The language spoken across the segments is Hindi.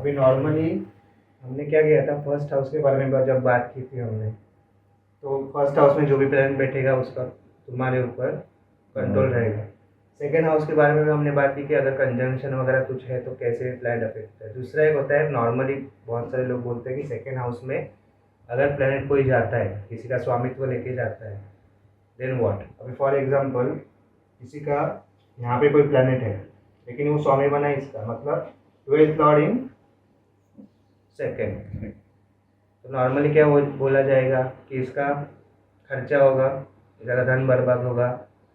अभी नॉर्मली हमने क्या किया था, फर्स्ट हाउस के बारे में जब बात की थी हमने, तो फर्स्ट हाउस में जो भी प्लान बैठेगा उसका तुम्हारे ऊपर कंट्रोल रहेगा। सेकेंड हाउस के बारे में भी हमने बात की कि अगर कंजंक्शन वगैरह कुछ है तो कैसे प्लान अफेक्ट है। दूसरा एक होता है, नॉर्मली बहुत सारे लोग बोलते हैं कि सेकेंड हाउस में अगर प्लैनेट कोई जाता है, किसी का स्वामित्व लेके जाता है, देन व्हाट। अभी फॉर एग्जांपल किसी का यहाँ पे कोई प्लैनेट है लेकिन वो स्वामी बना है इसका, मतलब 12th लॉर्ड इन सेकेंड, तो नॉर्मली क्या बोला जाएगा कि इसका खर्चा होगा, ज़्यादा धन बर्बाद होगा।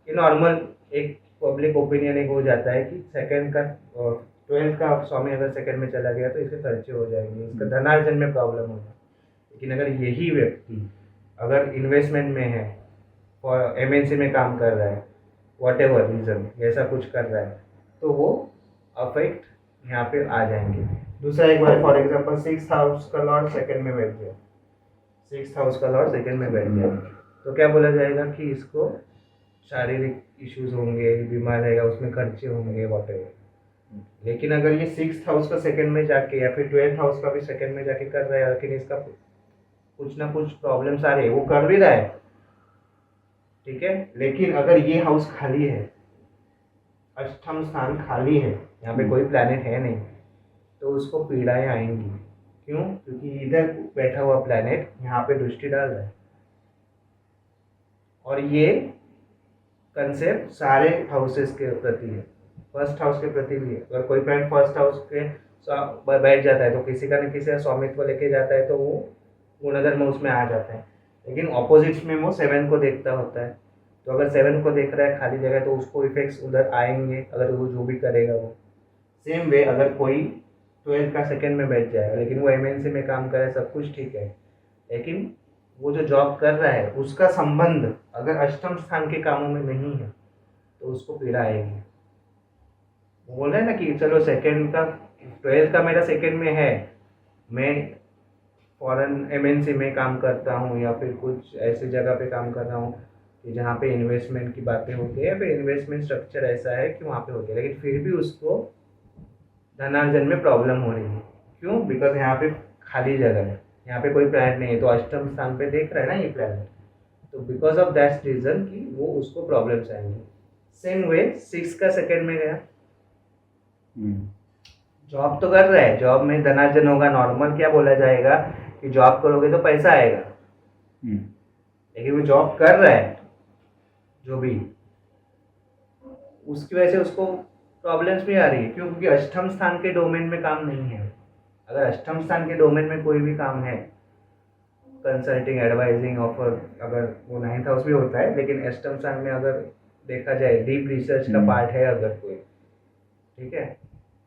ये नॉर्मल एक पब्लिक ओपिनियन एक हो जाता है कि सेकंड का 12th का स्वामी अगर सेकंड में चला गया तो इसके खर्चे हो जाएंगे, इसका धनार्जन में प्रॉब्लम होगा। लेकिन अगर यही व्यक्ति अगर इन्वेस्टमेंट में है और एमएनसी में काम कर रहा है, वॉट एवर रीज़न ऐसा कुछ कर रहा है, तो वो अफेक्ट यहाँ पे आ जाएंगे। दूसरा एक बार फॉर एग्जांपल 6th हाउस का लॉर्ड सेकंड में बैठ गया, 6th हाउस का लॉर्ड सेकंड में बैठ गया, तो क्या बोला जाएगा कि इसको शारीरिक इश्यूज होंगे, बीमार रहेगा, उसमें खर्चे होंगे, वॉट एवर। लेकिन अगर ये 6th हाउस का सेकंड में जाके या फिर 12th हाउस का भी सेकंड में जाके कर रहा है, लेकिन इसका कुछ ना कुछ प्रॉब्लम्स आ रहे हैं, वो कर भी रहा है, ठीक है, लेकिन अगर ये हाउस खाली है, अष्टम स्थान खाली है, यहाँ पे कोई प्लैनेट है नहीं, तो उसको पीड़ाएं आएंगी। क्यों? क्योंकि इधर बैठा हुआ प्लैनेट यहाँ पे दृष्टि डाल रहा है। और ये कंसेप्ट सारे हाउसेस के प्रति है, फर्स्ट हाउस के प्रति भी है। अगर कोई प्लैनेट फर्स्ट हाउस के बैठ जाता है तो किसी का न किसी का स्वामित्व लेके जाता है, तो वो गुणधर्म उसमें आ जाता है। लेकिन ऑपोजिट में वो 7 को देखता होता है, तो अगर 7 को देख रहा है खाली जगह, तो उसको इफेक्ट्स उधर आएंगे अगर वो जो भी करेगा वो। सेम वे अगर कोई 12th का सेकंड में बैठ जाएगा लेकिन वो एमएनसी में काम कर रहा है, सब कुछ ठीक है, लेकिन वो जो जॉब कर रहा है उसका संबंध अगर अष्टम स्थान के कामों में नहीं है तो उसको पीड़ा आएगी। वो बोल रहा है ना कि चलो सेकंड का 12th का मेरा सेकंड में है, मैं फॉरेन एमएनसी में काम करता हूँ या फिर कुछ ऐसी जगह पे काम कर रहा हूँ कि जहाँ पे इन्वेस्टमेंट की बातें होती है या फिर इन्वेस्टमेंट स्ट्रक्चर ऐसा है कि वहाँ पे होती है, लेकिन फिर भी उसको धनार्जन में प्रॉब्लम हो रही है। क्यों? बिकॉज यहाँ पे खाली जगह है, यहाँ पे कोई प्लैनेट नहीं है, तो अष्टम स्थान पे देख रहा है ना ये प्लैनेट, तो बिकॉज ऑफ दैट रीजन कि वो उसको प्रॉब्लम्स आएंगे। सेम वे 6 का सेकंड में गया, जॉब तो कर रहा है, जॉब में धनार्जन होगा, नॉर्मल क्या बोला जाएगा कि जॉब करोगे तो पैसा आएगा, लेकिन वो जॉब कर रहा है जो भी, उसकी वजह से उसको प्रॉब्लम्स भी आ रही है। क्यों? क्योंकि अष्टम स्थान के डोमेन में काम नहीं है। अगर अष्टम स्थान के डोमेन में कोई भी काम है, कंसल्टिंग, एडवाइजिंग, ऑफर, अगर वो 9th हाउस भी होता है, लेकिन अष्टम स्थान में अगर देखा जाए डीप रिसर्च का पार्ट है अगर कोई, ठीक है,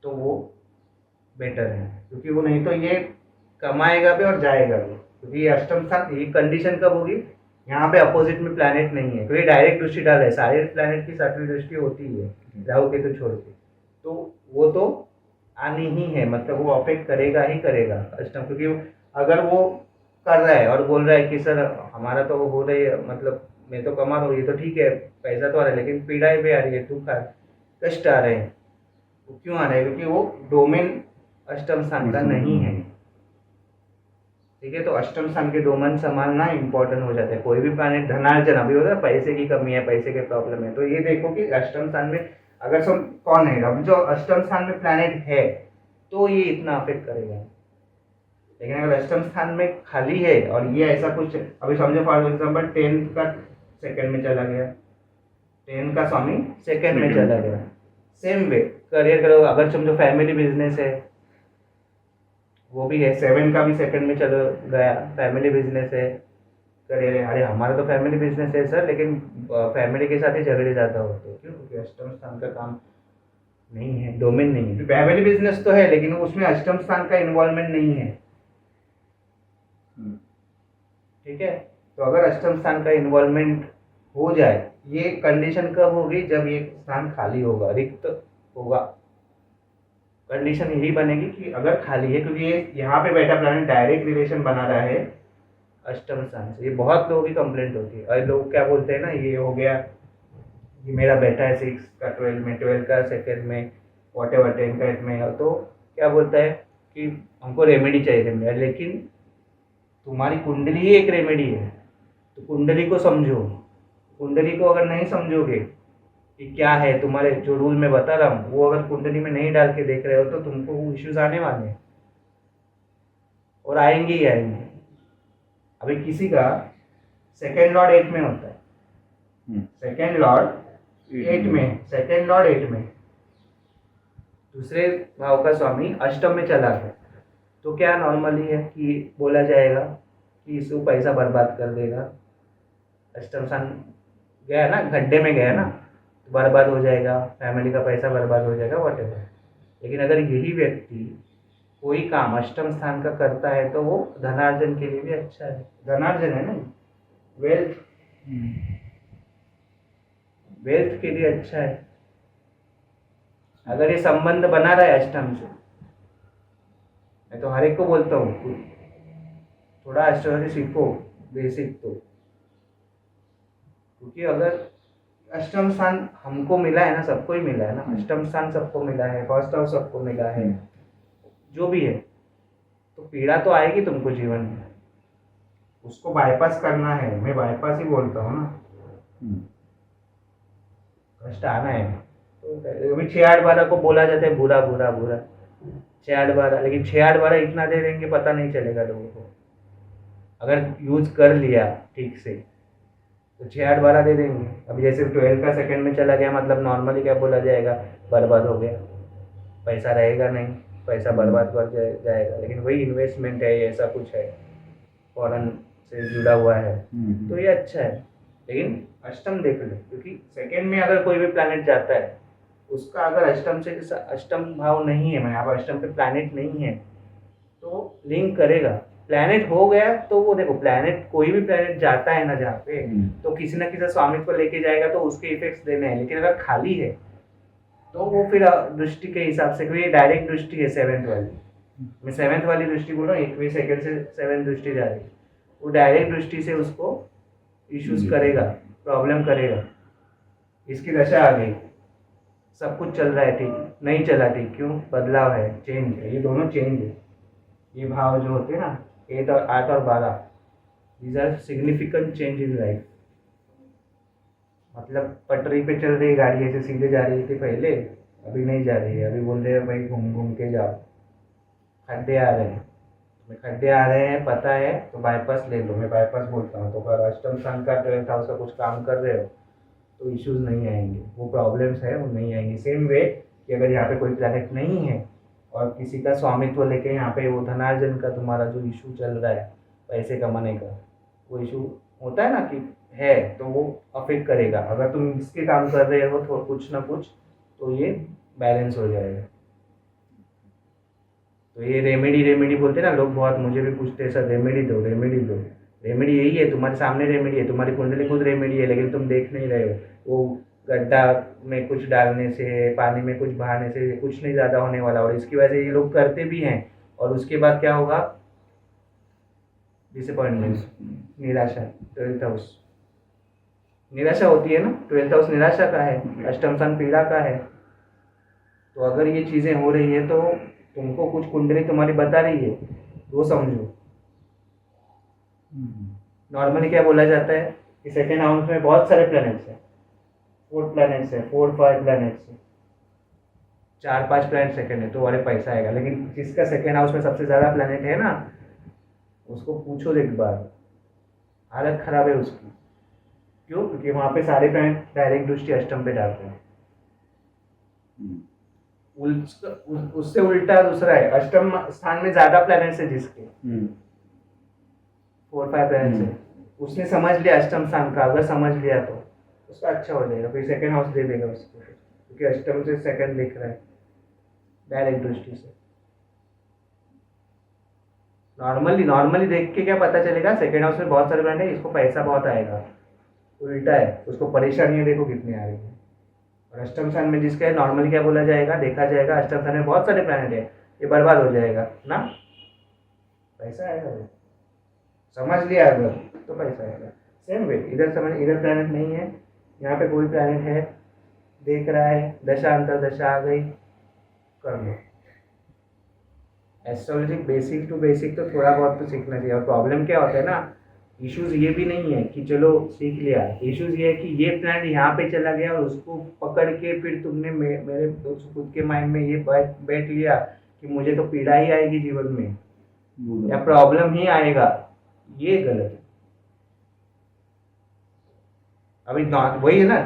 तो वो बेटर है, क्योंकि वो नहीं तो ये कमाएगा भी और जाएगा भी। क्योंकि ये अष्टम स्थान, ये कंडीशन कब होगी, यहाँ पे अपोजिट में प्लैनेट नहीं है, क्योंकि डायरेक्ट दृष्टि डाल रहा है, सारे प्लैनेट की 7वीं दृष्टि होती है राहु केतु छोड़ के, तो वो तो आनी ही है, मतलब वो अफेक्ट करेगा ही करेगा अष्टम। क्योंकि अगर वो कर रहा है और बोल रहा है कि सर हमारा तो हो रही है, मतलब मैं तो कमा रहा हूँ, ये तो ठीक है, पैसा तो आ रहा है, लेकिन पीड़ाएं भी आ रही है, दुख आ कष्ट आ रहे हैं, वो क्यों आ रहे हैं? क्योंकि वो डोमेन अष्टम स्थान का नहीं है, ठीक है। तो अष्टम स्थान के डोमेन संभालना इंपॉर्टेंट हो जाता है। कोई भी प्लैनेट धनार्जन, अभी होता है पैसे की कमी है, पैसे के प्रॉब्लम है, तो ये देखो कि अष्टम स्थान में अगर सब कौन है, अब जो अष्टम स्थान में प्लैनेट है तो ये इतना अफेक्ट करेगा। लेकिन अगर अष्टम स्थान में खाली है और ये ऐसा कुछ, अभी समझो फॉर एग्जाम्पल 10th का सेकंड में चला गया, 10 का स्वामी सेकंड में चला गया, सेम वे करियर करो, अगर समझो फैमिली बिजनेस है, वो भी है, 7 का भी सेकंड में चलो गया, फैमिली बिजनेस है, करियर है, अरे हमारा तो फैमिली बिजनेस है सर, लेकिन फैमिली के साथ ही झगड़े ज़्यादा होते हैं। क्यों? क्योंकि अष्टम स्थान का काम नहीं है, डोमेन नहीं है। फैमिली बिजनेस तो है लेकिन उसमें अष्टम स्थान का इन्वॉल्वमेंट नहीं है, ठीक है। तो अगर अष्टम स्थान का इन्वॉल्वमेंट हो जाए, ये कंडीशन कब होगी, जब ये स्थान खाली होगा, रिक्त होगा, कंडीशन यही बनेगी कि अगर खाली है, क्योंकि ये यहाँ पे बैठा प्लैनेट डायरेक्ट रिलेशन बना रहा है अष्टम स्थान से। ये बहुत लोगों की कंप्लेंट होती है, और लोग क्या बोलते हैं ना, ये हो गया, ये मेरा बेटा है 6 का 12 में, 12 का सेकंड में, वॉट एवर 10 का 8 में, तो क्या बोलता है कि हमको रेमेडी चाहिए रेमेडी, लेकिन तुम्हारी कुंडली ही एक रेमेडी है। तो कुंडली को समझो। कुंडली को अगर नहीं समझोगे कि क्या है, तुम्हारे जो रूल में बता रहा हूँ वो अगर कुंडली में नहीं डाल के देख रहे हो तो तुमको वो इश्यूज आने वाले हैं, और आएंगे ही आएंगे। अभी किसी का सेकेंड लॉर्ड 8 में होता है, सेकेंड लॉर्ड 8 में, सेकेंड लॉर्ड 8 में, दूसरे भाव का स्वामी अष्टम में चला गया, तो क्या नॉर्मली है कि बोला जाएगा कि इसको पैसा बर्बाद कर देगा। अष्टम स्थान गया ना, गड्ढे में गया ना, तो बर्बाद हो जाएगा, फैमिली का पैसा बर्बाद हो जाएगा, वॉटेवर। लेकिन अगर यही व्यक्ति कोई काम अष्टम स्थान का करता है तो वो धनार्जन के लिए भी अच्छा है। धनार्जन है ना, वेल्थ, वेल्थ के लिए अच्छा है। अगर ये संबंध बना रहा है अष्टम से, मैं तो हर एक को बोलता हूँ थोड़ा एस्ट्रोलॉजी सीखो, बेसिक तो, क्योंकि अगर अष्टम स्थान हमको मिला है ना, सबको ही मिला है ना, अष्टम स्थान सबको मिला है, फर्स्ट हाउस सबको मिला है, जो भी है, तो पीड़ा तो आएगी तुमको जीवन में, उसको बाईपास करना है। मैं बाईपास ही बोलता हूँ ना, कष्ट आना है। तो अभी 6-8-12 को बोला जाता है बुरा बुरा बुरा, 6-8-12, लेकिन 6-8-12 इतना दे देंगे पता नहीं चलेगा लोगों को। अगर यूज कर लिया ठीक से तो 6-8-12 दे देंगे। अभी जैसे 12 का सेकंड में चला गया, मतलब नॉर्मली क्या बोला जाएगा, बर्बाद हो गया, पैसा रहेगा नहीं, पैसा बर्बाद कर जाएगा। लेकिन वही इन्वेस्टमेंट है, ऐसा कुछ है, फॉरेन से जुड़ा हुआ है, तो ये अच्छा है। लेकिन अष्टम देख लो, क्योंकि सेकंड में अगर कोई भी प्लैनेट जाता है, उसका अगर अष्टम से अष्टम भाव नहीं है, मैं यहाँ पर अष्टम पे प्लैनेट नहीं है, तो लिंक करेगा। प्लैनेट हो गया तो वो देखो, प्लैनेट कोई भी प्लैनेट जाता है ना जहाँ पे, तो किसी ना किसी स्वामित्व लेके जाएगा, तो उसके इफेक्ट्स देने हैं। लेकिन अगर खाली है तो वो फिर दृष्टि के हिसाब से, क्योंकि डायरेक्ट दृष्टि है 7th वाली, मैं 7th वाली दृष्टि बोल रहा हूँ, 21 सेकंड से 7th दृष्टि जा रही है, वो डायरेक्ट दृष्टि से उसको इश्यूज करेगा, प्रॉब्लम करेगा। इसकी दशा आ गई, सब कुछ चल रहा है ठीक, नहीं चला ठीक, क्यों? बदलाव है, चेंज है, ये दोनों चेंज है। ये भाव जो होते हैं ना 8 और 12, these are significant change in life. मतलब पटरी पे चल रही गाड़ी ऐसे सीधे जा रही थी पहले, अभी नहीं जा रही है, अभी बोल रहे हैं भाई घूम घूम के जाओ, खड्डे आ रहे हैं, तुम्हें खड्डे आ रहे हैं पता है तो बाईपास ले लो, मैं बाईपास बोलता हूँ। तो अगर अष्टम स्थान का 12th हाउस का कुछ काम कर रहे हो तो इश्यूज नहीं आएंगे, वो प्रॉब्लम्स है वो नहीं आएंगी। सेम वे कि अगर यहाँ पे कोई प्लैनेट नहीं है और किसी का स्वामित्व लेके यहाँ पे वो धनार्जन का तुम्हारा जो इशू चल रहा है, पैसे कमाने का, वो इशू होता है ना कि है, तो वो अफेक्ट करेगा। अगर तुम इसके काम कर रहे हो तो कुछ ना कुछ, तो ये बैलेंस हो जाएगा। तो ये रेमेडी बोलते हैं ना लोग, बहुत मुझे भी पूछते हैं सर रेमेडी दो रेमेडी दो। रेमेडी यही है, तुम्हारे सामने रेमेडी है, तुम्हारी कुंडली खुद रेमेडी है, लेकिन तुम देख नहीं रहे हो। वो गड्ढा में कुछ डालने से, पानी में कुछ बहाने से कुछ नहीं ज़्यादा होने वाला, और इसकी वजह से ये लोग करते भी हैं, और उसके बाद क्या होगा? डिसअपॉइंटमेंट, निराशा। 12th हाउस निराशा होती है ना, 12th हाउस निराशा का है, अष्टम स्थान पीड़ा का है। तो अगर ये चीज़ें हो रही है तो तुमको कुछ कुंडली तुम्हारी बता रही है, वो समझो। नॉर्मली क्या बोला जाता है कि सेकेंड हाउस में बहुत सारे प्लैनेट्स हैं, 4 प्लैनेट्स है, 4-5 प्लैनेट्स है, 4-5 प्लैनेट सेकेंड है, तो अरे पैसा आएगा। लेकिन जिसका सेकेंड हाउस में सबसे ज़्यादा प्लैनेट है ना, उसको पूछो एक बार, हालत खराब है उसकी। क्यों? क्योंकि वहाँ पे सारे प्लैनेट डायरेक्ट दृष्टि अष्टम पे डालते हैं। उससे उल्टा दूसरा है, अष्टम स्थान में ज्यादा प्लैनेट्स है जिसके 4-5 प्लैनेट्स है, उसने समझ लिया अष्टम स्थान का, अगर समझ लिया तो उसका अच्छा हो जाएगा, फिर सेकंड हाउस दे देगा उसको, क्योंकि अष्टम से सेकंड दिख रहा है डायरेक्ट दृष्टि से। नॉर्मली देख के क्या पता चलेगा? सेकंड हाउस में बहुत सारे प्लैनेट है, इसको पैसा बहुत आएगा। उल्टा है, उसको परेशानियां देखो कितनी आ रही है। और अष्टम स्थान में जिसका है, नॉर्मली क्या बोला जाएगा, देखा जाएगा अष्टम स्थान में बहुत सारे प्लैनेट है, ये बर्बाद हो जाएगा ना, पैसा आएगा। वो समझ लिया अगर तो पैसा आएगा। सेम वे इधर समझ, इधर प्लैनेट नहीं है, यहाँ पे कोई प्लैनेट है, देख रहा है, दशा अंतर दशा आ गई, कर लो। एस्ट्रोलॉजी बेसिक टू बेसिक तो थोड़ा बहुत तो सीखना चाहिए। और प्रॉब्लम क्या होता है ना, इश्यूज ये भी नहीं है कि चलो सीख लिया, इश्यूज ये है कि ये प्लान यहाँ पे चला गया और उसको पकड़ के फिर तुमने मेरे खुद के माइंड में ये बैठ लिया कि मुझे तो पीड़ा ही आएगी जीवन में या प्रॉब्लम ही आएगा। ये गलत है। अभी वही है ना,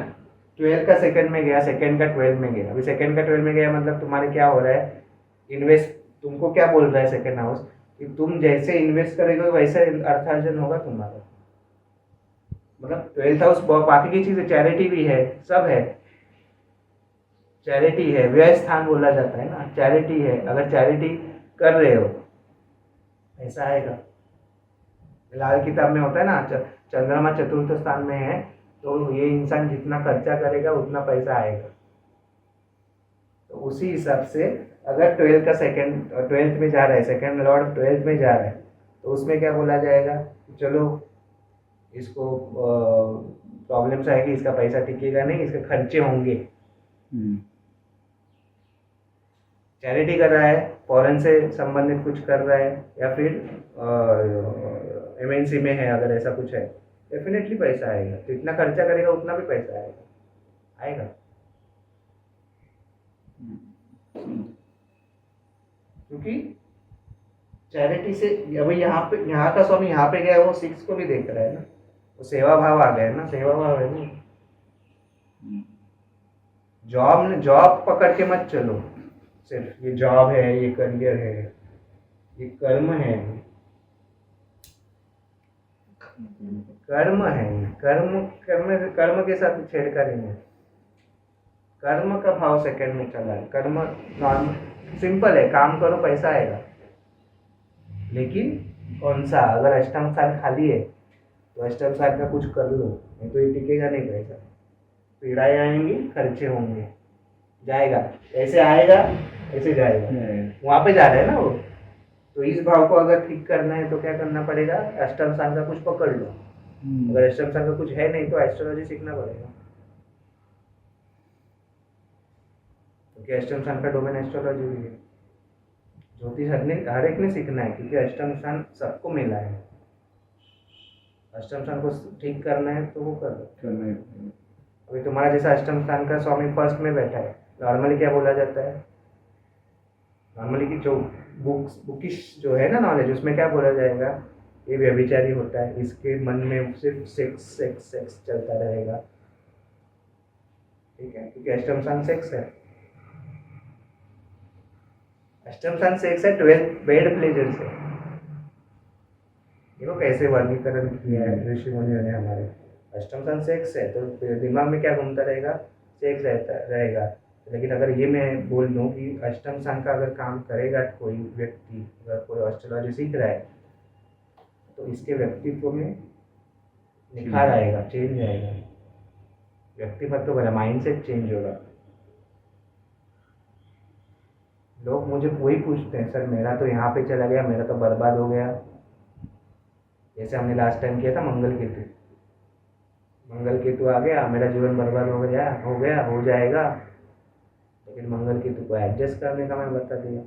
12th का सेकंड में गया, सेकंड का 12th में गया। अभी सेकंड का 12th में गया मतलब तुम्हारे क्या हो रहा है, इन्वेस्ट, तुमको क्या बोल रहा है सेकंड हाउस कि तुम जैसे इन्वेस्ट करेगे वैसे अर्थार्जन होगा तुम्हारा। मतलब 12th हाउस बाकी की चीजें, चैरिटी भी है, सब है। चैरिटी है, व्यय स्थान बोला जाता है ना, चैरिटी है। अगर चैरिटी कर रहे हो ऐसा आएगा। लाल किताब में होता है ना, चंद्रमा चतुर्थ स्थान में है तो ये इंसान जितना खर्चा करेगा उतना पैसा आएगा। तो उसी हिसाब से अगर 12th का सेकंड 12th में जा रहा है, सेकंड लॉर्ड 12th में जा रहा है, तो उसमें क्या बोला जाएगा, चलो इसको प्रॉब्लम्स आएगी, इसका पैसा टिकेगा नहीं, इसके खर्चे होंगे। चैरिटी कर रहा है, फॉरेन से संबंधित कुछ कर रहा है, या फिर एमएनसी में है, अगर ऐसा कुछ है डेफिनेटली पैसा आएगा। जितना खर्चा करेगा उतना भी पैसा आएगा आएगा। क्योंकि चैरिटी से अभी यहाँ का स्वामी यहाँ पे गया, वो 6 को भी देख रहा है ना, वो सेवा भाव आ गया ना, सेवा भाव है ना। जॉब पकड़ के मत चलो, सिर्फ ये जॉब है, ये करियर है, ये कर्म है, कर्म है, कर्म के साथ छेड़खानी है। कर्म का भाव सेकंड में चला है। कर्म नॉर्मल सिंपल है, काम करो पैसा आएगा। लेकिन कौन सा, अगर अष्टम स्थान खाली है तो अष्टम स्थान का कुछ कर लो, नहीं तो ये टिकेगा नहीं पैसा। पीड़ाएं आएंगी, खर्चे होंगे, जाएगा, ऐसे आएगा ऐसे जाएगा। वहां पे जा रहा है ना वो। तो इस भाव को अगर ठीक करना है तो क्या करना पड़ेगा, अष्टम स्थान का कुछ पकड़ लो। अगर अष्टम स्थान का कुछ है नहीं तो एस्ट्रोलॉजी सीखना पड़ेगा, क्योंकि अष्टम स्थान का डोमेन एस्ट्रोलॉजी भी है। ज्योतिष हर एक ने सीखना है, क्योंकि अष्टम स्थान सबको मिला है। अष्टम स्थान को ठीक करना है तो वो करना है। अभी तुम्हारा जैसा अष्टम स्थान का स्वामी फर्स्ट में बैठा है, नॉर्मली क्या बोला जाता है, नॉर्मली की जो बुकिश जो है ना नॉलेज, उसमें क्या बोला जाएगा, ये व्यभिचारी होता है, इसके मन में सिर्फ सेक्स सेक्स सेक्स चलता रहेगा। ठीक है, क्योंकि अष्टम स्थान सेक्स है, अष्टम स्थान सेक्स है, 12th बेड प्लेजर से। देखो कैसे वर्गीकरण किया है ऋषि मुनियों ने हमारे। अष्टम स्थान सेक्स है तो दिमाग में क्या घूमता रहेगा, सेक्स रहता रहेगा। लेकिन अगर ये मैं बोल दूं कि अष्टम स्थान का अगर काम करेगा कोई व्यक्ति, अगर कोई एस्ट्रोलॉजी सीख रहा है, तो इसके व्यक्तित्व में निखार आएगा, चेंज आएगा, व्यक्तित्व बना, माइंडसेट चेंज होगा। लोग मुझे वही पूछते हैं, सर मेरा तो यहाँ पे चला गया, मेरा तो बर्बाद हो गया। जैसे हमने लास्ट टाइम किया था मंगल केतु, मंगल केतु आ गया, मेरा जीवन बर्बाद हो जाएगा। लेकिन मंगल केतु को एडजस्ट करने का मैं बता दिया।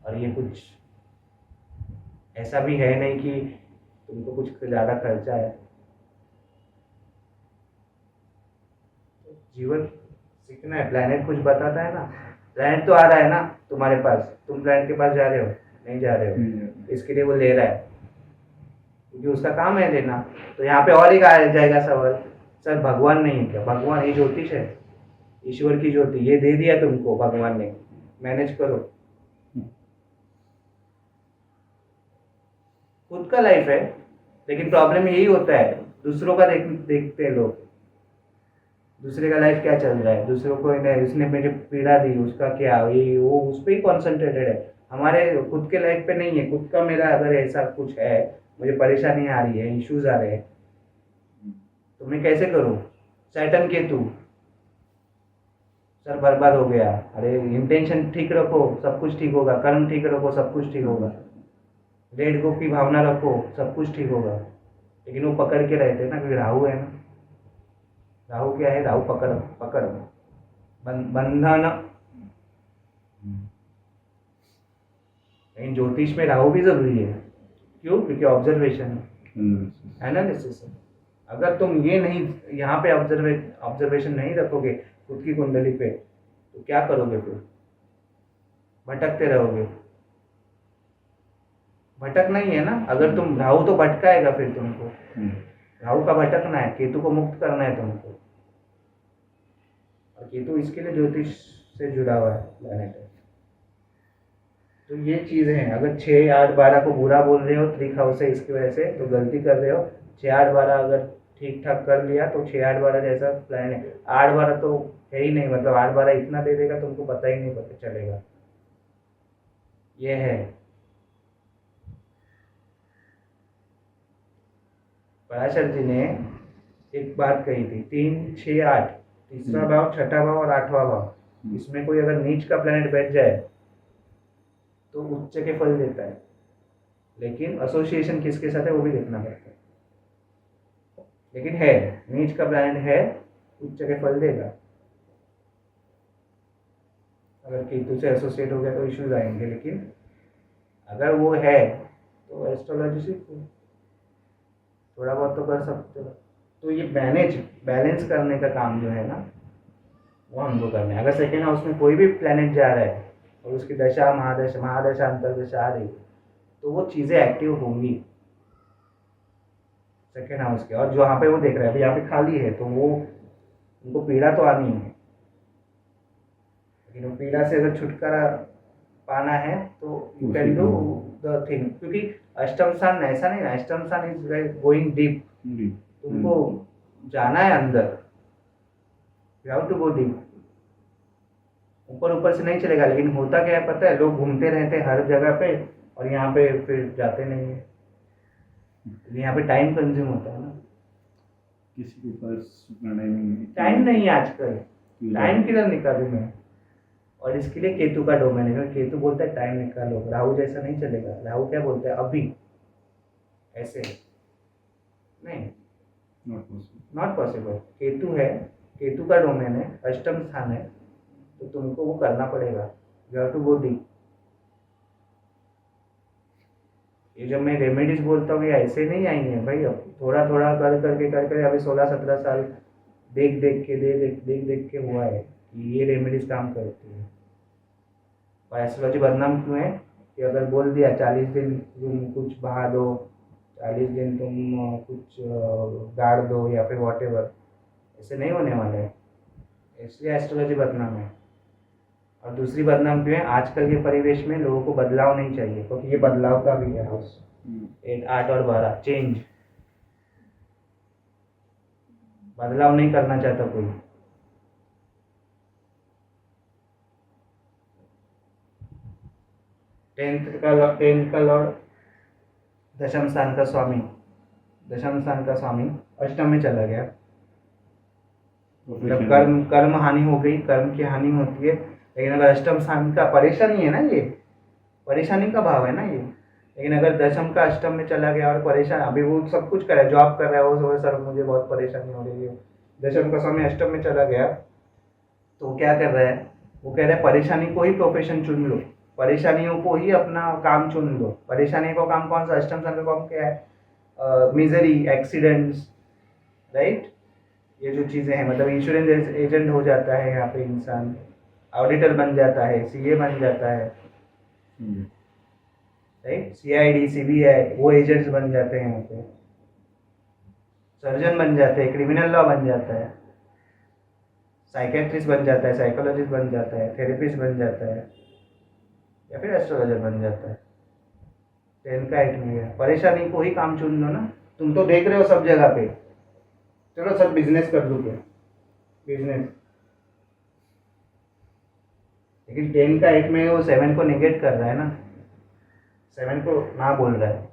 और ये कुछ ऐसा भी है नहीं कि तुमको कुछ ज़्यादा खर्चा है। जीवन सीखना है, प्लैनेट कुछ बताता है ना, प्लैनेट तो आ रहा है ना तुम्हारे पास, तुम प्लैनेट के पास जा रहे हो, नहीं जा रहे हो, इसके लिए वो ले रहा है, क्योंकि उसका काम है लेना। तो यहाँ पे और एक आ जाएगा सवाल, सर भगवान नहीं है क्या, भगवान ये ज्योतिष है, ईश्वर की ज्योति, ये दे दिया तुमको भगवान ने, मैनेज करो। खुद का लाइफ है, लेकिन प्रॉब्लम यही होता है, दूसरों का देखते हैं लोग, दूसरे का लाइफ क्या चल रहा है, दूसरों को उसने मुझे पीड़ा दी, उसका क्या, ये वो उस पर ही कॉन्सेंट्रेटेड है। हमारे खुद के लाइफ पे नहीं है। खुद का मेरा अगर ऐसा कुछ है, मुझे परेशानी आ रही है, इश्यूज आ रहे हैं, तो मैं कैसे करूँ। सैटर्न केतु, सर बर्बाद हो गया, अरे इंटेंशन ठीक रखो सब कुछ ठीक होगा, कर्म ठीक रखो सब कुछ ठीक होगा, लेट गो की भावना रखो सब कुछ ठीक होगा। लेकिन वो पकड़ के रहते हैं ना, क्योंकि राहु है ना। राहु क्या है, राहु पकड़ पकड़ बंधन। लेकिन ज्योतिष में राहु भी ज़रूरी है। क्यों? क्योंकि ऑब्जर्वेशन है, एनालिसिस है। अगर तुम ये नहीं, यहाँ पे ऑब्जर्वेशन नहीं रखोगे खुद की कुंडली पे, तो क्या करोगे फिर? भटकते रहोगे। भटकना ही है ना। अगर तुम, राहु तो भटकाएगा फिर तुमको, राहु का भटकना है, केतु को मुक्त करना है तुमको। और केतु इसके लिए ज्योतिष से जुड़ा हुआ है, प्लैनेट है। तो ये चीज़ें हैं। अगर 6, 8, 12 को बुरा बोल रहे हो, त्रिक हाउस है इसकी वजह से, तो गलती कर रहे हो। 6, 8, 12 अगर ठीक ठाक कर लिया तो 6, 8, 12 जैसा प्लान है। 8, 12 तो है ही नहीं, मतलब 8, 12 इतना दे देगा तुमको पता ही नहीं पता चलेगा। ये है। पराशर जी ने एक बात कही थी, 3, 6, 8, तीसरा भाव, छठा भाव और 8वां भाव, इसमें कोई अगर नीच का प्लैनेट बैठ जाए तो उच्च के फल देता है। लेकिन एसोसिएशन किसके साथ है वो भी देखना पड़ता है। लेकिन है, नीच का प्लैनेट है, उच्च के फल देगा। अगर केतु से एसोसिएट हो गया तो इश्यूज आएंगे, लेकिन अगर वो है तो एस्ट्रोलॉजी सीखो, थोड़ा बहुत तो कर सकते हो। तो ये बैलेंस करने का काम जो है ना, वो हमको करना है। अगर सेकेंड हाउस में कोई भी प्लैनेट जा रहा है और उसकी दशा, महादशा अंतरदशा आ रही, तो वो चीज़ें एक्टिव होंगी सेकेंड हाउस के। और जो यहाँ पे वो देख रहा है, अभी यहाँ पे खाली है, तो वो उनको पीड़ा तो आनी है, लेकिन वो पीड़ा से अगर छुटकारा पाना है तो you can do the thing. क्योंकि अष्टम स्थान ऐसा नहीं ना, अष्टम स्थान इज गोइंग डीप। तुमको जाना है अंदर, you have to go deep. ऊपर ऊपर से नहीं चलेगा। लेकिन होता क्या है पता है, लोग घूमते रहते हैं हर जगह पे और यहाँ पे फिर जाते नहीं है। यहाँ पे टाइम कंज्यूम होता है ना। किसी के पास प्राणायाम टाइम नहीं है आजकल, टाइम किधर निकालूं मैं? और इसके लिए केतु का डोमेन है। केतु बोलता है टाइम निकालो, राहु जैसा नहीं चलेगा। राहु क्या बोलता है? अभी, ऐसे नहीं, नॉट पॉसिबल। केतु है, केतु का डोमेन है, अष्टम स्थान है, तो तुमको वो करना पड़ेगा। You have to go deep. ये जब मैं रेमेडीज बोलता हूँ ये ऐसे नहीं आई है भाई, अब थोड़ा थोड़ा कर करके अभी 16-17 साल देख देख के हुआ है कि ये रेमेडीज काम करती है। और एस्ट्रोलॉजी बदनाम क्यों है कि अगर बोल दिया 40 दिन तुम कुछ बहा दो, 40 दिन तुम कुछ गाड़ दो या फिर वॉट एवर, ऐसे नहीं होने वाला है। इसलिए एस्ट्रोलॉजी बदनाम है। और दूसरी बदनाम क्यों है? आजकल के परिवेश में लोगों को बदलाव नहीं चाहिए, क्योंकि ये बदलाव का भी है हाउस 8 और 12 चेंज। बदलाव नहीं करना चाहता कोई। टेंथ का लॉर्ड दशम स्थान का स्वामी अष्टम में चला गया। मतलब कर्म हानि हो गई, कर्म की हानि होती है। लेकिन अगर अष्टम स्थान का, परेशानी है ना, ये परेशानी का भाव है ना ये। लेकिन अगर दशम का अष्टम में चला गया और परेशान, अभी वो सब कुछ कर रहा है, जॉब कर रहा है, वो सर मुझे बहुत परेशानी हो रही है, दशम का स्वामी अष्टम में चला गया, तो क्या कर रहा है? वो कह रहा है परेशानी को ही प्रोफेशन चुन लो, परेशानियों को ही अपना काम चुन लो। परेशानी का काम कौन सा? अष्टम स्थान का काम क्या है? Misery, accidents, right. ये जो चीज़ें हैं, मतलब इंश्योरेंस एजेंट हो जाता है यहाँ पे इंसान, ऑडिटर बन जाता है, सीए बन जाता है, राइट। सीआईडी, सीबीआई, वो एजेंट्स बन जाते हैं यहाँ पे। सर्जन बन जाते हैं, क्रिमिनल लॉ बन जाता है, साइकेट्रिस्ट बन जाता है, साइकोलॉजिस्ट बन जाता है, थेरेपिस्ट बन जाता है, या फिर एस्ट्रोलॉजर बन जाता है। तो इनका एक नहीं है, परेशानी को ही काम चुन लो ना। तुम तो देख रहे हो सब जगह पे, चलो सब बिजनेस कर लो, क्या बिजनेस। लेकिन 10 का 8 में वो 7 को निगेट कर रहा है ना, 7 को ना बोल रहा है।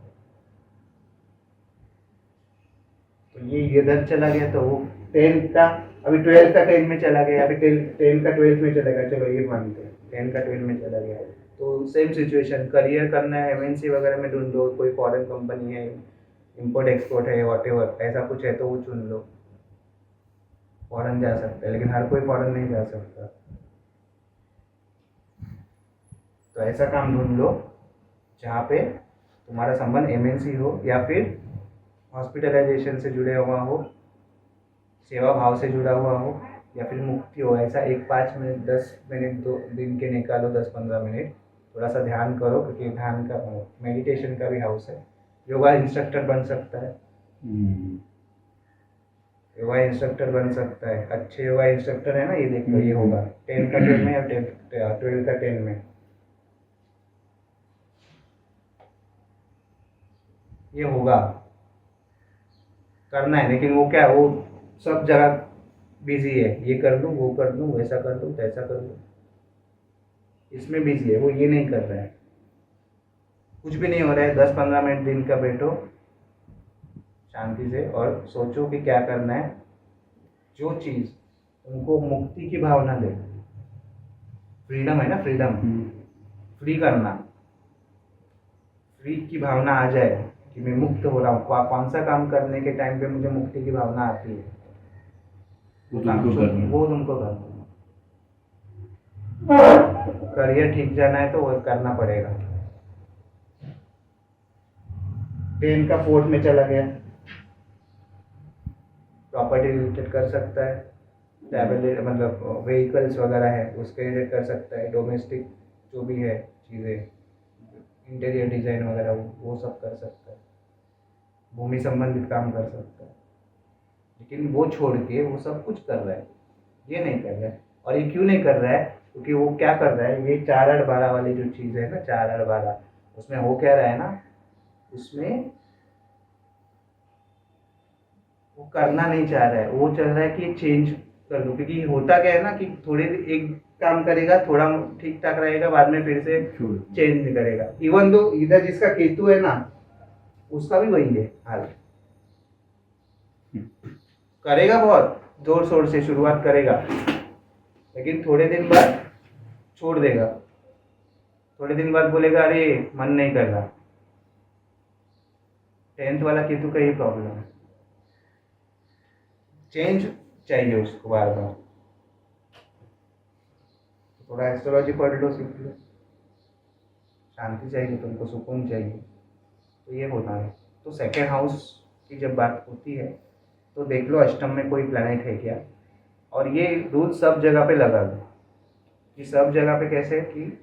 तो ये इधर चला गया, तो वो 10 का, अभी 12 का 10 में चला गया, अभी 10 का 12 में चला गया, चलो ये मानते हैं 10 का 12 में चला गया। तो सेम सिचुएशन, करियर करना है एमएनसी वगैरह में ढूंढो, कोई फॉरेन कंपनी है, इंपोर्ट एक्सपोर्ट है, वॉट एवर ऐसा कुछ है तो वो चुन लो। फॉरेन जा सकता है, लेकिन हर कोई फॉरेन नहीं जा सकता, तो ऐसा काम ढूंढ लो जहाँ पे तुम्हारा संबंध एमएनसी हो या फिर हॉस्पिटलाइजेशन से जुड़े हुआ हो, सेवा भाव से जुड़ा हुआ हो, या फिर मुक्ति हो। ऐसा एक 5 मिनट 10 मिनट 2 दिन के निकालो, 10-15 मिनट थोड़ा सा ध्यान करो, क्योंकि ध्यान का मेडिटेशन का भी हाउस है। योगा इंस्ट्रक्टर बन सकता है, योगा इंस्ट्रक्टर बन सकता है। अच्छे योगा इंस्ट्रक्टर है ना, ये देख लो, ये होगा 10 का 10 में या 12 का 10 में, ये होगा करना है। लेकिन वो क्या, वो सब जगह बिजी है, ये कर लूँ, वो कर लूँ, वैसा कर लूँ, तैसा कर लूँ, इसमें बिजी है। वो ये नहीं कर रहा है, कुछ भी नहीं हो रहा है। 10-15 मिनट दिन का बैठो शांति से और सोचो कि क्या करना है। जो चीज़ तुमको मुक्ति की भावना दे, फ्रीडम है ना, फ्रीडम, फ्री करना, फ्री की भावना आ जाए कि मैं मुक्त हो रहा हूँ। कौन सा काम करने के टाइम पे मुझे मुक्ति की भावना आती है, वो तुमको करना। करियर ठीक जाना है तो वो करना पड़ेगा। 10 का 4 में चला गया, प्रॉपर्टी रिलेटेड कर सकता है, टैबलेट मतलब व्हीकल्स वगैरह है उसके रिलेटेड कर सकता है, डोमेस्टिक जो भी है चीज़ें, इंटीरियर डिज़ाइन वगैरह वो सब कर सकता है, भूमि संबंधित काम कर सकता है। लेकिन वो छोड़ के वो सब कुछ कर रहा है, ये नहीं कर रहा है। और ये क्यों नहीं कर रहा है? क्योंकि वो क्या कर रहा है, ये 4-8-12 वाली जो चीज़ है ना, 4-8-12, उसमें हो क्या रहा है ना, उसमें वो करना नहीं चाह रहा है। वो चल रहा है कि चेंज कर दो, क्योंकि होता क्या है ना कि थोड़े एक काम करेगा, थोड़ा ठीक ठाक रहेगा, बाद में फिर से चेंज नहीं करेगा। इवन दो इधर जिसका केतु है ना, उसका भी वही है हाल। करेगा बहुत जोर शोर से, शुरुआत करेगा, लेकिन थोड़े दिन बाद छोड़ देगा। थोड़े दिन बाद बोलेगा अरे मन नहीं कर रहा। 10th वाला केतु का ये प्रॉब्लम है, चेंज चाहिए उसको बार बार। थोड़ा एस्ट्रोलॉजी पढ़ लो, सीख लो, शांति चाहिए तुमको, सुकून चाहिए, तो ये होना है। तो सेकेंड हाउस की जब बात होती है तो देख लो अष्टम में कोई प्लैनेट है क्या। और ये रूल सब जगह पे लगा दो कि सब जगह पे कैसे, कि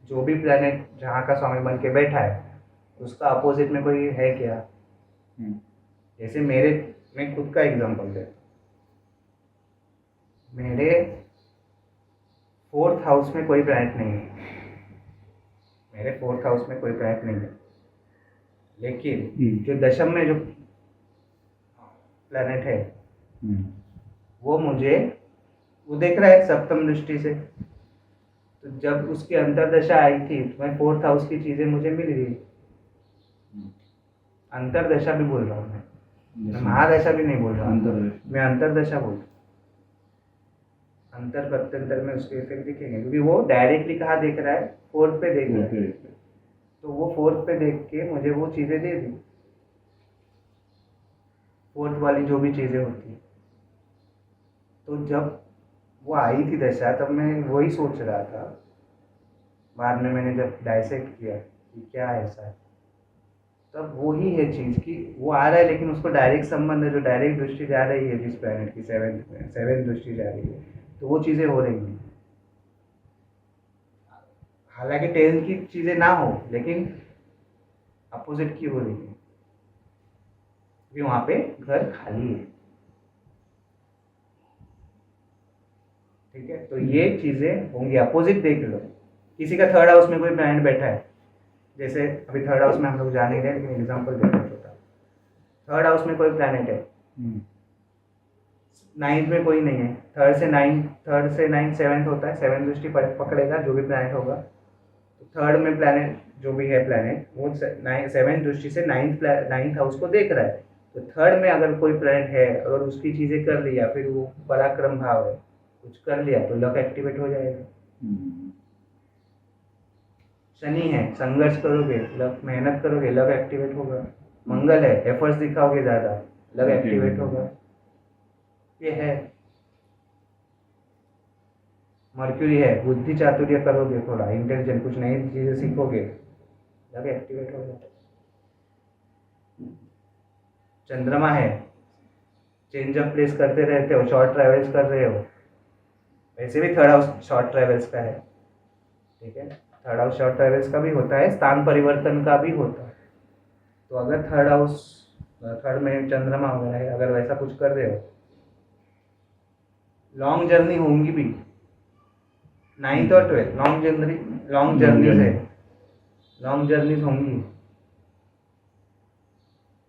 जो भी प्लैनेट जहाँ का स्वामी बन के बैठा है उसका अपोजिट में कोई है क्या। जैसे मैं खुद का एग्जांपल देता हूँ। मेरे 4th हाउस में कोई प्लैनेट नहीं है, मेरे 4th हाउस में कोई प्लैनेट नहीं है, लेकिन जो दशम में जो प्लैनेट है वो मुझे वो देख रहा है सप्तम दृष्टि से। तो जब उसकी अंतरदशा आई थी तो मैं 4th हाउस की चीज़ें मुझे मिल गई। अंतरदशा भी बोल रहा हूँ मैं महादशा भी नहीं बोल रहा हूँ, मैं अंतरदशा बोल रहा हूँ। अंतर प्रत्यंतर में उसके इफेक्ट दिखेंगे, क्योंकि वो डायरेक्टली कहाँ देख रहा है, 4th पे देख रहा है। तो वो 4th पे देख के मुझे वो चीज़ें दे दी, 4th वाली जो भी चीज़ें होती है। तो जब वो आई थी दशा तब मैं वही सोच रहा था, बाद में मैंने जब डाइसेक्ट किया कि क्या ऐसा है, तब वही है चीज़ कि वो आ रहा है, लेकिन उसको डायरेक्ट संबंध है, जो डायरेक्ट दृष्टि जा रही है जिस प्लैनेट की 7th दृष्टि जा रही है, तो वो चीज़ें हो रही हैं। हालांकि 10th की चीज़ें ना हो, लेकिन अपोजिट की हो रही है, क्योंकि वहाँ पे घर खाली है। ठीक है, तो ये चीज़ें होंगी। अपोजिट देख लो, किसी का 3rd हाउस में कोई प्लैनेट बैठा है, जैसे अभी 3rd हाउस में हम लोग जा नहीं रहे, लेकिन एग्जाम्पल दे रहे छोटा। 3rd हाउस में कोई प्लैनेट है, 9th में कोई नहीं है, 3rd से 9th 7th होता है, 7th दृष्टि पकड़ेगा जो भी प्लैनेट होगा। तो 3rd में प्लैनेट जो भी है प्लैनेट वो 7th दृष्टि से 9th हाउस को देख रहा है। तो 3rd में अगर कोई प्लैनेट है और उसकी चीज़ें कर लिया, फिर वो पराक्रम भाव है, कुछ कर लिया तो लक एक्टिवेट हो जाएगा। शनि है, संघर्ष करोगे लक, मेहनत करोगे लक एक्टिवेट होगा। मंगल है, एफर्ट्स दिखाओगे ज़्यादा, लक एक्टिवेट होगा। ये है। मर्क्यूरी है, बुद्धि चातुर्य करोगे, थोड़ा इंटेलिजेंट, कुछ नई चीज़ें सीखोगे लग एक्टिवेट हो जाता है। चंद्रमा है, चेंज ऑफ प्लेस करते रहते हो, शॉर्ट ट्रैवल्स कर रहे हो, वैसे भी थर्ड हाउस शॉर्ट ट्रैवल्स का है, ठीक है। थर्ड हाउस शॉर्ट ट्रैवल्स का भी होता है, स्थान परिवर्तन का भी होता है। तो अगर थर्ड हाउस, थर्ड में चंद्रमा वगैरह है, अगर वैसा कुछ कर रहे हो, लॉन्ग जर्नी होंगी भी, 9th और 12th long journey, long journeys है, लॉन्ग जर्नीज होंगी,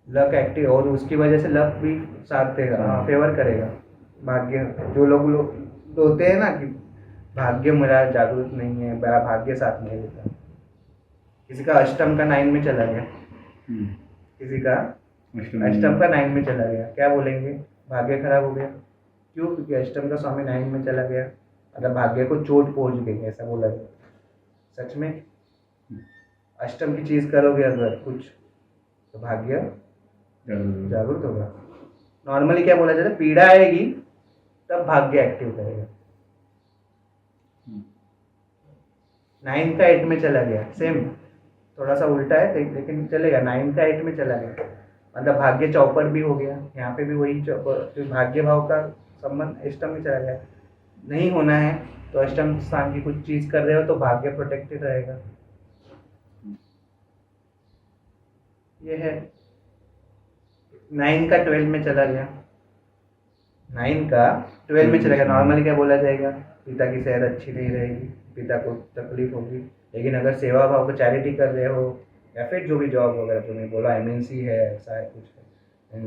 लक एक्टिव, और उसकी वजह से लक भी साथ देगा, हाँ फेवर करेगा। भाग्य, जो लोग होते हैं ना कि भाग्य मेरा जागरूक नहीं है, मेरा भाग्य साथ नहीं देता, किसी का अष्टम का 9 में चला गया, किसी का अष्टम का 9 में चला गया, क्या बोलेंगे? भाग्य खराब हो गया। क्यों? क्योंकि अष्टम का स्वामी 9 में चला गया, अगर भाग्य को चोट पहुंच गई, ऐसा बोला गया। सच में अष्टम की चीज करोगे अगर कुछ, तो भाग्य जागरूक होगा। नॉर्मली क्या बोला जाता है, पीड़ा आएगी तब भाग्य एक्टिव करेगा। 9 का 8 में चला गया, सेम थोड़ा सा उल्टा है लेकिन चलेगा। 9 का 8 में चला गया, मतलब भाग्य चौपट भी हो गया, यहाँ पे भी वही जो भाग्य भाव का संबंध अष्टम में चला गया। नहीं होना है तो अष्टम स्थान की कुछ चीज कर रहे हो तो भाग्य प्रोटेक्टेड रहेगा। ये है। 9 का 12 में चला गया, 9 का 12 में चला गया, नॉर्मली क्या बोला जाएगा, पिता की सेहत अच्छी नहीं रहेगी, पिता को तकलीफ होगी। लेकिन अगर सेवा भाव को चैरिटी कर रहे हो, या फिर जो भी जॉब वगैरह जो मैं बोला MNC है, ऐसा है कुछ है,